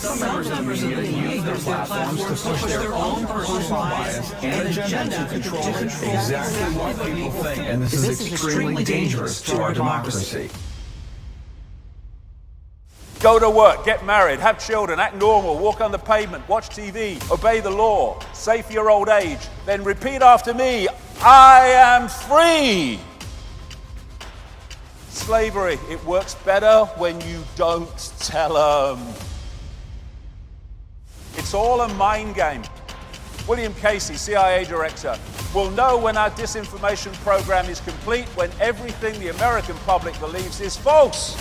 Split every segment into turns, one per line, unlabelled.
Some members of the media use their platforms to push their own personal bias and agenda to control exactly what people think. And this is extremely dangerous to our democracy.
Go to work, get married, have children, act normal, walk on the pavement, watch TV, obey the law, save for your old age, then repeat after me, I am free. Slavery, it works better when you don't tell them. It's all a mind game. William Casey, CIA director, will know when our disinformation program is complete when everything the American public believes is false.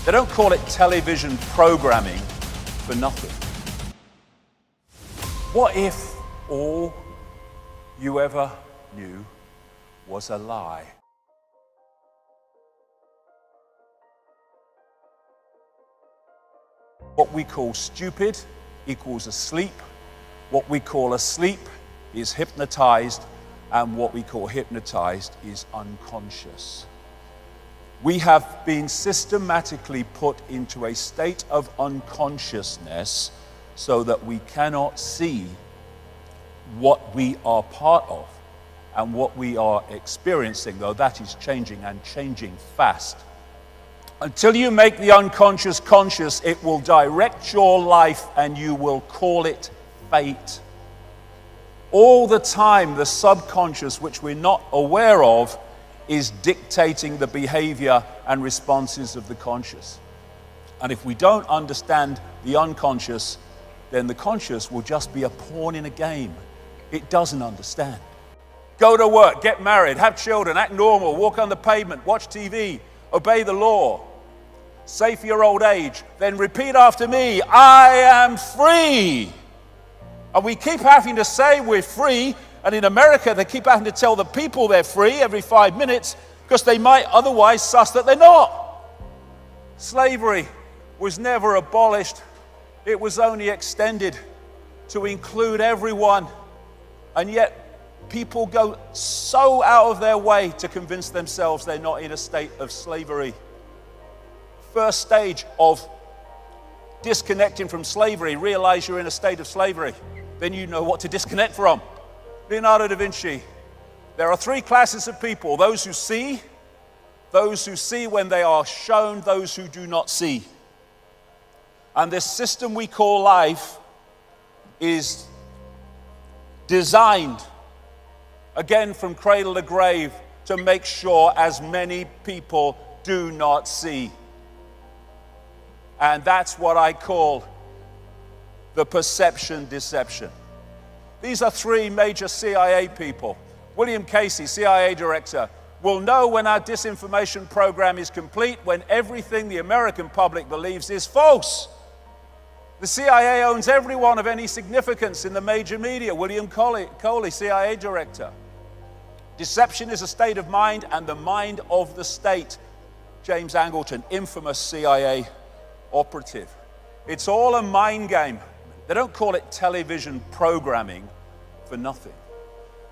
They don't call it television programming for nothing. What if all you ever knew was a lie? What we call stupid equals asleep. What we call asleep is hypnotized, and what we call hypnotized is unconscious. We have been systematically put into a state of unconsciousness so that we cannot see what we are part of and what we are experiencing, though that is changing and changing fast. Until you make the unconscious conscious, it will direct your life and you will call it fate. All the time, the subconscious, which we're not aware of, is dictating the behavior and responses of the conscious. And if we don't understand the unconscious, then the conscious will just be a pawn in a game. It doesn't understand. Go to work, get married, have children, act normal, walk on the pavement, watch TV, obey the law, save for your old age, then repeat after me, I am free. And we keep having to say we're free, and in America they keep having to tell the people they're free every 5 minutes because they might otherwise suss that they're not. Slavery was never abolished. It was only extended to include everyone. And yet people go so out of their way to convince themselves they're not in a state of slavery. First stage of disconnecting from slavery, realize you're in a state of slavery. Then you know what to disconnect from. Leonardo da Vinci, there are 3 classes of people: those who see when they are shown, those who do not see. And this system we call life is designed, again from cradle to grave, to make sure as many people do not see. And that's what I call the perception deception. These are 3 major CIA people. William Casey, CIA director, will know when our disinformation program is complete when everything the American public believes is false. The CIA owns everyone of any significance in the major media. William Coley, CIA director. Deception is a state of mind and the mind of the state. James Angleton, infamous CIA operative. It's all a mind game. They don't call it television programming for nothing.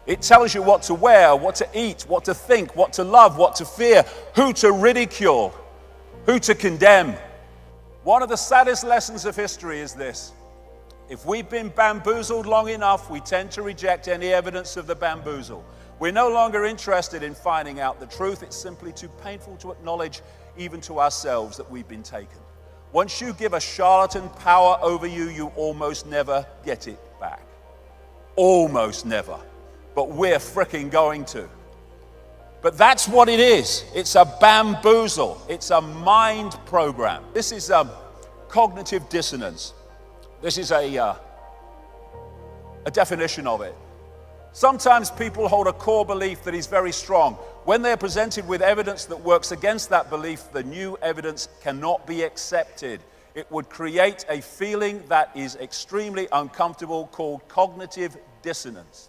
It tells you what to wear, what to eat, what to think, what to love, what to fear, who to ridicule, who to condemn. One of the saddest lessons of history is this: if we've been bamboozled long enough, we tend to reject any evidence of the bamboozle. We're no longer interested in finding out the truth. It's simply too painful to acknowledge, even to ourselves, that we've been taken. Once you give a charlatan power over you, you almost never get it back. Almost never. But we're fricking going to. But that's what it is. It's a bamboozle. It's a mind program. This is cognitive dissonance. This is a definition of it. Sometimes people hold a core belief that is very strong. When they're presented with evidence that works against that belief, the new evidence cannot be accepted. It would create a feeling that is extremely uncomfortable called cognitive dissonance.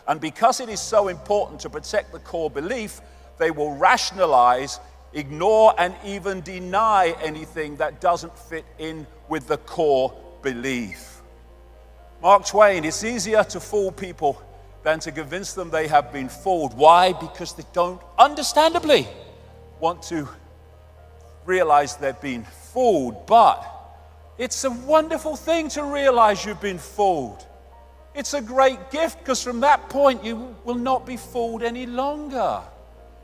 And because it is so important to protect the core belief, they will rationalize, ignore, and even deny anything that doesn't fit in with the core belief. Mark Twain, it's easier to fool people than to convince them they have been fooled. Why? Because they don't, understandably, want to realize they've been fooled, but it's a wonderful thing to realize you've been fooled. It's a great gift because from that point you will not be fooled any longer.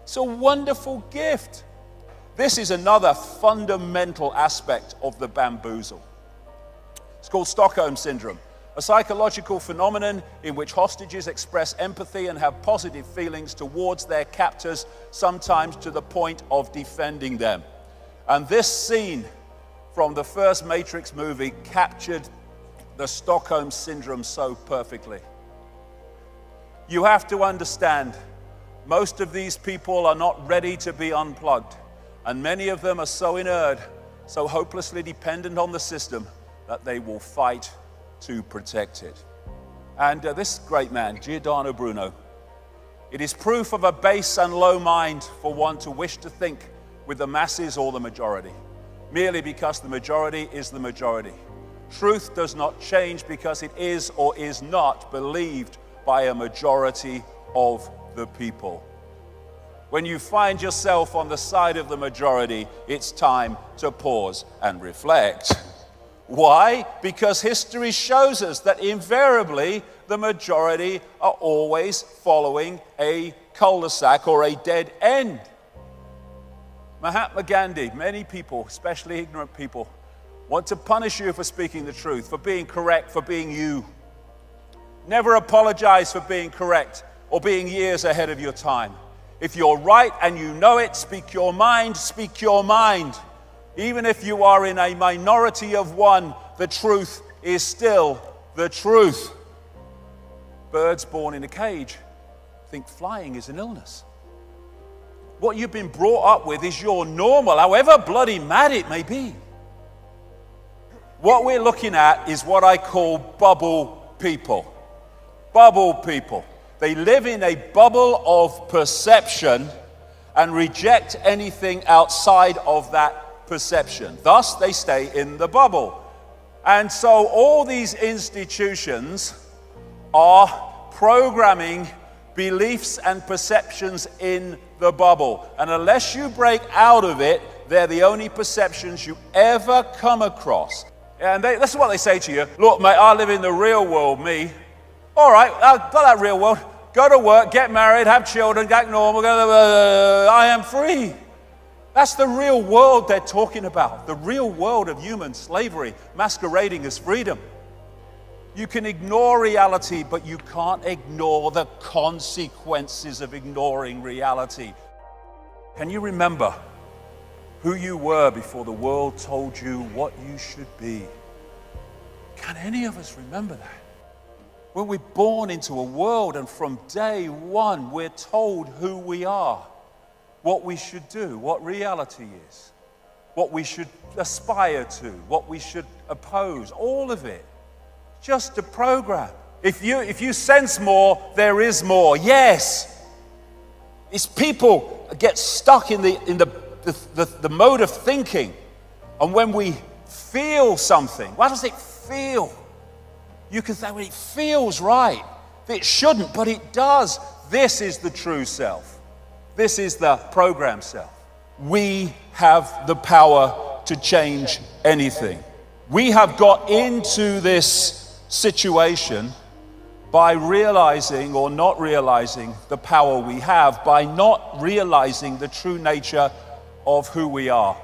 It's a wonderful gift. This is another fundamental aspect of the bamboozle. It's called Stockholm Syndrome, a psychological phenomenon in which hostages express empathy and have positive feelings towards their captors, sometimes to the point of defending them. And this scene from the first Matrix movie captured the Stockholm Syndrome so perfectly. You have to understand, most of these people are not ready to be unplugged. And many of them are so inert, so hopelessly dependent on the system, that they will fight to protect it. And this great man, Giordano Bruno, it is proof of a base and low mind for one to wish to think with the masses or the majority, merely because the majority is the majority. Truth does not change because it is or is not believed by a majority of the people. When you find yourself on the side of the majority, it's time to pause and reflect. Why? Because history shows us that invariably the majority are always following a cul-de-sac or a dead end. Mahatma Gandhi, many people, especially ignorant people, want to punish you for speaking the truth, for being correct, for being you. Never apologize for being correct or being years ahead of your time. If you're right and you know it, speak your mind, speak your mind. Even if you are in a minority of one, the truth is still the truth. Birds born in a cage think flying is an illness. What you've been brought up with is your normal, however bloody mad it may be. What we're looking at is what I call bubble people. Bubble people. They live in a bubble of perception and reject anything outside of that perception. Thus, they stay in the bubble. And so all these institutions are programming beliefs and perceptions in the bubble. And unless you break out of it, they're the only perceptions you ever come across. And this is what they say to you. Look, mate, I live in the real world, me. All right, I've got that real world. Go to work, get married, have children, get normal. I am free. That's the real world they're talking about. The real world of human slavery masquerading as freedom. You can ignore reality, but you can't ignore the consequences of ignoring reality. Can you remember who you were before the world told you what you should be? Can any of us remember that? When we're born into a world and from day one we're told who we are, what we should do, what reality is, what we should aspire to, what we should oppose, all of it. Just a program. If you sense more, there is more. Yes. It's people get stuck in the mode of thinking. And when we feel something, what does it feel? You can say, well, it feels right. It shouldn't, but it does. This is the true self. This is the program self. We have the power to change anything. We have got into this situation by realizing or not realizing the power we have, by not realizing the true nature of who we are.